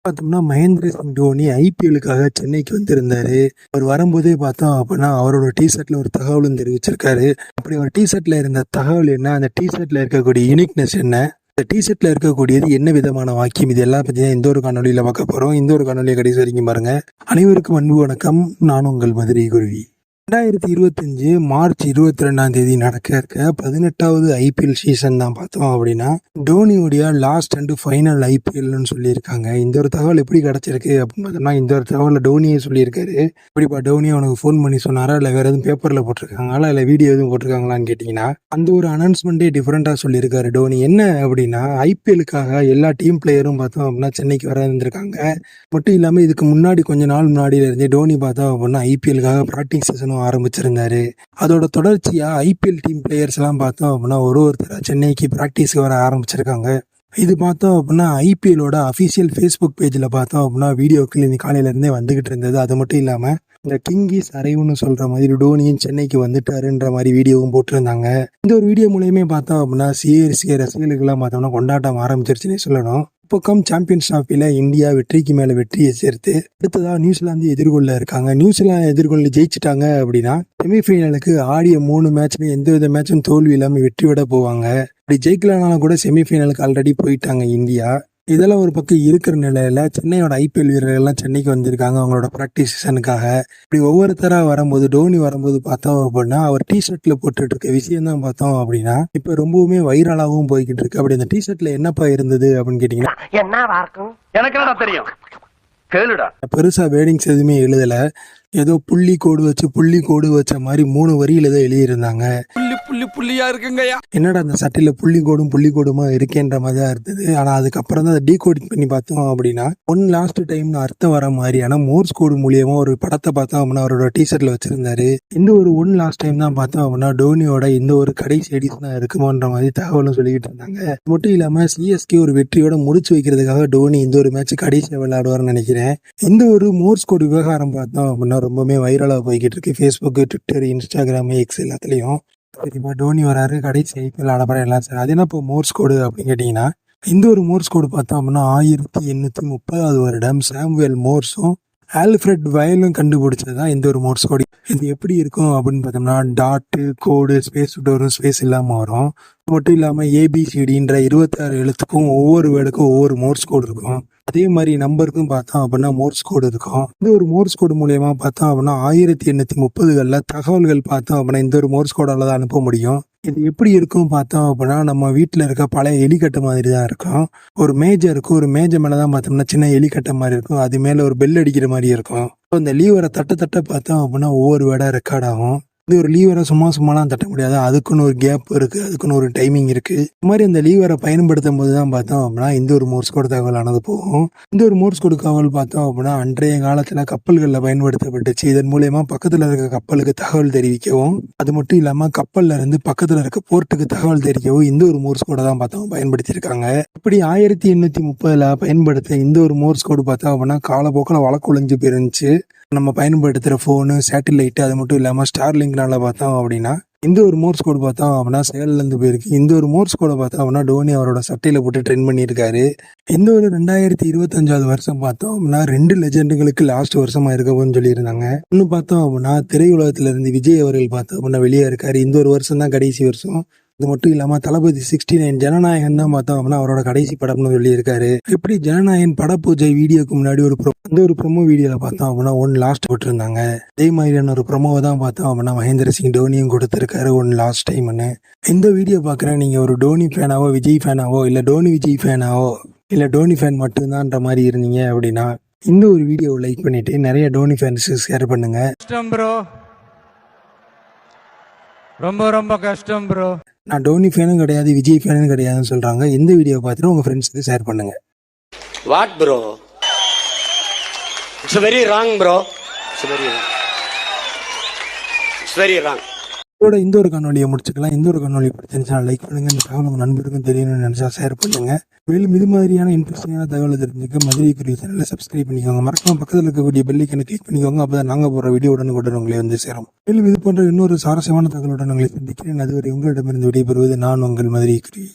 பார்த்தோம்னா மகேந்திர சிங் தோனி ஐபிஎல்லுக்காக சென்னைக்கு வந்திருந்தாரு. அவர் வரும்போதே பார்த்தோம் அப்படின்னா அவரோட டிஷர்ட்ல ஒரு தகவலும் தெரிவிச்சிருக்காரு. அப்படி ஒரு டிஷர்ட்ல இருந்த தகவல் என்ன, அந்த டிஷர்ட்ல இருக்கக்கூடிய யூனிக்னஸ் என்ன, இந்த டிஷர்ட்ல இருக்கக்கூடியது என்ன விதமான வாக்கியம், இது எல்லாம் பத்தி இந்த ஒரு காணொலியில பார்க்க போறோம். இந்த ஒரு காணொலியை கடைசி வரைக்கும் பாருங்க. அனைவருக்கும் அன்பு வணக்கம். நான் உங்கள் மதுரை குருவி. 2025 மார்ச் 22 நடக்க இருக்க 18வது ஐபிஎல் சீசன் தான் பார்த்தோம் அப்படின்னா டோனியோடைய லாஸ்ட் அண்ட் ஃபைனல் ஐபிஎல்னு சொல்லியிருக்காங்க. இந்த ஒரு தகவல் எப்படி கிடைச்சிருக்கு அப்படின்னு பார்த்தோம்னா, இந்த ஒரு தகவலை டோனியே சொல்லியிருக்காரு. இப்படிப்பா டோனி அவனுக்கு ஃபோன் பண்ணி சொன்னாரா, இல்லை வேற எதுவும் பேப்பரில் போட்டிருக்காங்களா, இல்லை வீடியோ எதுவும் போட்டிருக்காங்களான்னு கேட்டிங்கன்னா, அந்த ஒரு அனௌன்ஸ்மெண்ட்டே டிஃப்ரெண்ட்டாக சொல்லியிருக்காரு டோனி. என்ன அப்படின்னா, ஐபிஎலுக்காக எல்லா டீம் பிளேயரும் பார்த்தோம் அப்படின்னா சென்னைக்கு வர இருந்திருக்காங்க. மட்டும் இல்லாமல் இதுக்கு முன்னாடி கொஞ்ச நாள் முன்னாடியில இருந்தே டோனி பார்த்தோம் அப்படின்னா ஐபிஎலுக்காக ப்ராக்டிஸ் செஷனும் ஆரம்பிச்சிருந்தாரு. அதோட தொடர்ச்சியா ஐபிஎல் டீம் பிளேயர்ஸ் எல்லாம் பார்த்தோம் அப்படின்னா ஒருத்தரா சென்னைக்கு பிராக்டிஸ்க்கு வர ஆரம்பிச்சிருக்காங்க. இது பார்த்தோம் அப்படின்னா ஐபிஎலோட அஃபிஷியல் ஃபேஸ்புக் பேஜில் பார்த்தோம் அப்படின்னா வீடியோக்கள் இன்னைக்கு காலையில இருந்தே வந்துகிட்டு இருந்தது. அது மட்டும் இல்லாமல் இந்த கிங்கிஸ் அரைவுன்னு சொல்ற மாதிரி டோனியும் சென்னைக்கு வந்துட்டாருன்ற மாதிரி வீடியோவும் போட்டிருந்தாங்க. இந்த ஒரு வீடியோ மூலயமே பார்த்தோம் அப்படின்னா சிஎஸ்கே ரசிகர்களுக்கெல்லாம் பார்த்தோம்னா கொண்டாட்டம் ஆரம்பிச்சிருச்சுன்னே சொல்லணும். பக்கம் சாம்பியன்ஸ் டிராஃபில இந்தியா வெற்றிக்கு மேல வெற்றியை சேர்த்து அடுத்ததா நியூசிலாந்து எதிர்கொள்ள இருக்காங்க. நியூசிலாந்து எதிர்கொள்ள ஜெயிச்சிட்டாங்க அப்படின்னா செமிஃபைனலுக்கு ஆடிய 3 மேட்ச்ல எந்தவித மேட்சும் தோல்வி இல்லாம வெற்றி விட போவாங்க. அப்படி ஜெயிக்கலனாலும் கூட செமிஃபைனலுக்கு ஆல்ரெடி போயிட்டாங்க இந்தியா. இதெல்லாம் ஒரு பக்கம் இருக்கிற நிலையில சென்னையோட ஐபிஎல் வீரர்கள்லாம் சென்னைக்கு வந்திருக்காங்க அவங்களோட ப்ராக்டிஸ் செஷனுக்காக. இப்படி ஒவ்வொருத்தராக வரும்போது டோனி வரும்போது பார்த்தோம் அப்படின்னா அவர் டிஷர்ட்ல போட்டுட்டு இருக்க விஷயம் தான் பார்த்தோம் அப்படின்னா இப்போ ரொம்பவுமே வைரலாகவும் போய்கிட்டு இருக்கு. அப்படி அந்த டிஷர்ட்ல என்னப்பா இருந்தது அப்படின்னு கேட்டீங்கன்னா, எனக்கு தெரியும் பெருசா வேர்டிங்ஸ் எதுவுமே எழுதல. ஏதோ புள்ளி கோடு வச்ச மாதிரி 3 வரியில தான் எழுதியிருந்தாங்க. புள்ளியா இருக்குங்கய்யா. என்னடா அந்த சட்டையில புள்ளி கோடுமா இருக்கேன்ற மாதிரி தான் இருந்தது. ஆனா அதுக்கப்புறம் தான் அதை டீகோடிங் பண்ணி பார்த்தோம் அப்படின்னா ஒன் லாஸ்ட் டைம்னு அர்த்தம் வர மாதிரியான மோர்ஸ் கோடு மூலியமா ஒரு படத்தை பார்த்தோம் அப்படின்னா அவரோட டிஷர்ட்ல வச்சிருந்தாரு. இந்த ஒரு ஒன் லாஸ்ட் டைம் தான் பார்த்தோம் அப்படின்னா டோனியோட இந்த ஒரு கடைசி எடிஷன் தான் இருக்குமோன்ற மாதிரி தகவலும் சொல்லிக்கிட்டு இருந்தாங்க. மட்டும் இல்லாம சிஎஸ்கே ஒரு வெற்றியோட முடிச்சு வைக்கிறதுக்காக டோனி இந்த ஒரு மேட்ச் கடைசியா விளையாடுவார்னு நினைக்கிறேன். இந்த ஒரு மோர்ஸ் கோடு விவகாரம் பார்த்தோம் அப்படின்னா ரொம்பவே வைரலா போய்கிட்டு இருக்கு. ஃபேஸ்புக், ட்விட்டர், இன்ஸ்டாகிராம், எக்ஸ் எல்லாத்துலயும். சரிப்பா டோனி வராரு, கடைசி ஐபிஎல் ஆடப்பறம் எல்லாம் சரி. அது என்ன இப்போ மோர்ஸ் கோடு அப்படின்னு கேட்டிங்கன்னா, இந்த ஒரு மோர்ஸ் கோடு பார்த்தோம் அப்படின்னா 1830வது வருடம் சாமுவேல் மோர்ஸும் ஆல்ஃபிரட் வயலும் கண்டுபிடிச்சது தான் இந்த ஒரு மோர்ஸ் கோடு. இது எப்படி இருக்கும் அப்படின்னு பார்த்தோம்னா டாட்டு கோடு ஸ்பேஸ் விட்டு வரும், ஸ்பேஸ் இல்லாமல் வரும். மட்டும் இல்லாமல் ஏபிசிடின்ற 26 எழுத்துக்கும் ஒவ்வொரு வேர்டுக்கும் ஒவ்வொரு மோர்ஸ் கோடு இருக்கும். அதே மாதிரி நம்பருக்கும் பார்த்தோம் அப்படின்னா மோர்ஸ் கோடு இருக்கும். இந்த ஒரு மோர்ஸ் கோடு மூலயமா பார்த்தோம் அப்படின்னா 1830களில் தகவல்கள் பார்த்தோம் அப்படின்னா இந்த ஒரு மோர்ஸ் கோடால தான் அனுப்ப முடியும். இது எப்படி இருக்கும் பார்த்தோம் அப்படின்னா நம்ம வீட்டில் இருக்க பழைய எலிக்கட்டை மாதிரி தான் இருக்கும். ஒரு மேஜை இருக்கும், ஒரு மேஜை மேலே தான் பார்த்தோம்னா சின்ன எலிக்கட்டை மாதிரி இருக்கும். அது மேலே ஒரு பெல் அடிக்கிற மாதிரி இருக்கும். இந்த லீவரை தட்ட பார்த்தோம் அப்படின்னா ஒவ்வொரு வேர்டாக ரெக்கார்ட் ஆகும். இது ஒரு லீவரை சும்மாலாம் தட்ட முடியாது, அதுக்குன்னு ஒரு கேப் இருக்கு, அதுக்குன்னு ஒரு டைமிங் இருக்கு. இந்த மாதிரி அந்த லீவரை பயன்படுத்தும் போது தான் பார்த்தோம் அப்படின்னா இந்த ஒரு மோர்ஸ் கோடு தகவலானது போகும். இந்த ஒரு மோர்ஸ் கோடு தகவல் பார்த்தோம் அப்படின்னா அன்றைய காலத்துல கப்பல்களில் பயன்படுத்தப்பட்டுச்சு. இதன் மூலயமா பக்கத்துல இருக்க கப்பலுக்கு தகவல் தெரிவிக்கவும், அது மட்டும் இல்லாம கப்பல்ல இருந்து பக்கத்துல இருக்க போர்ட்டுக்கு தகவல் தெரிவிக்கவும் இந்த ஒரு மோர்ஸ் கோடை தான் பார்த்தோம் பயன்படுத்தியிருக்காங்க. இப்படி 1830 பயன்படுத்த இந்த ஒரு மோர்ஸ் கோடு பார்த்தோம் அப்படின்னா காலப்போக்கில் வழக்குழிஞ்சு போயிருந்துச்சு. நம்ம பயன்படுத்துகிற ஃபோனு, சேட்டிலைட்டு, அது மட்டும் இல்லாமல் ஸ்டார்லிங்க்னால பார்த்தோம் அப்படின்னா இந்த ஒரு மோர்ஸ் கோடு பார்த்தோம் அப்படின்னா செயல்லேருந்து போயிருக்கு. இந்த ஒரு மோர்ஸ் கோடை பார்த்தோம் அப்படின்னா டோனி அவரோட சட்டையில் போட்டு ட்ரெண்ட் பண்ணியிருக்காரு. இந்த ஒரு 2025வது வருஷம் பார்த்தோம் அப்படின்னா 2 லெஜெண்டுகளுக்கு லாஸ்ட் வருஷமா இருக்கவும்னு சொல்லியிருந்தாங்க. இன்னும் பார்த்தோம் அப்படின்னா திரையுலகத்துல இருந்து விஜய் அவர்கள் பார்த்தோம் அப்படின்னா வெளியே இருக்காரு. இந்த ஒரு வருஷம் தான் கடைசி வருஷம். அது மட்டும் இல்லாமல் தளபதி 69 ஜனநாயகன் தான் பார்த்தோம் அப்படின்னா அவரோட கடைசி படம்னு சொல்லியிருக்காரு. எப்படி ஜனநாயகன் பட பூஜை வீடியோக்கு முன்னாடி ஒரு ப்ரொமோ வீடியோவில் பார்த்தோம் அப்படின்னா ஒன் லாஸ்ட் போட்டிருந்தாங்க. அதே மாதிரியான ஒரு ப்ரொமோவை தான் பார்த்தோம் அப்படின்னா மகேந்திர சிங் தோனியும் கொடுத்துருக்காரு ஒன் லாஸ்ட் டைம்னு. இந்த வீடியோ பார்க்குறேன் நீங்கள் ஒரு டோனி ஃபேனாவோ, விஜய் ஃபேனாவோ, இல்லை டோனி விஜய் ஃபேனாவோ, இல்லை டோனி ஃபேன் மட்டும்தான்ற மாதிரி இருந்தீங்க அப்படின்னா இந்த ஒரு வீடியோவை லைக் பண்ணிட்டு நிறைய டோனி ஃபேன்ஸுக்கு ஷேர் பண்ணுங்க. ரொம்ப கஷ்டம் ப்ரோ. நான் டோனி ஃபேனும் கிடையாது, விஜய் ஃபேனும் கிடையாதுன்னு சொல்றாங்க. இந்த வீடியோ பார்த்துட்டு உங்க ஃப்ரெண்ட்ஸுக்கு ஷேர் பண்ணுங்க. What bro, it's very wrong bro, it's very wrong. இதோட இந்த ஒரு காணொலியை முடிச்சுக்கலாம். இந்த ஒரு காணொலி பிடிச்சிருந்துச்சா லைக் பண்ணுங்க. இந்த தகவல் உங்க நண்பருக்கும் தெரியணும்னு நினைச்சா ஷேர் பண்ணுங்க. மேலும் இது மாதிரியான இன்ட்ரெஸ்டிங்கான தகவலை தெரிஞ்சுக்க மதுரை குருவி சேனலை சப்ஸ்கிரைப் பண்ணிக்கோங்க. மறக்காம பக்கத்தில் இருக்கக்கூடிய பெல் ஐக்கனை கிளிக் பண்ணிக்கோங்க. அப்பதான் நாங்க போற வீடியோ உடனுக்குடன் உங்களை வந்து சேரும். மேலும் இது போன்ற இன்னொரு சுவாரஸ்யமான தகவலுடன் உங்களை சந்திக்கிறேன். அதுவரை உங்களிடமிருந்து விடைபெறுவது நான் உங்கள் மதுரை குருவி.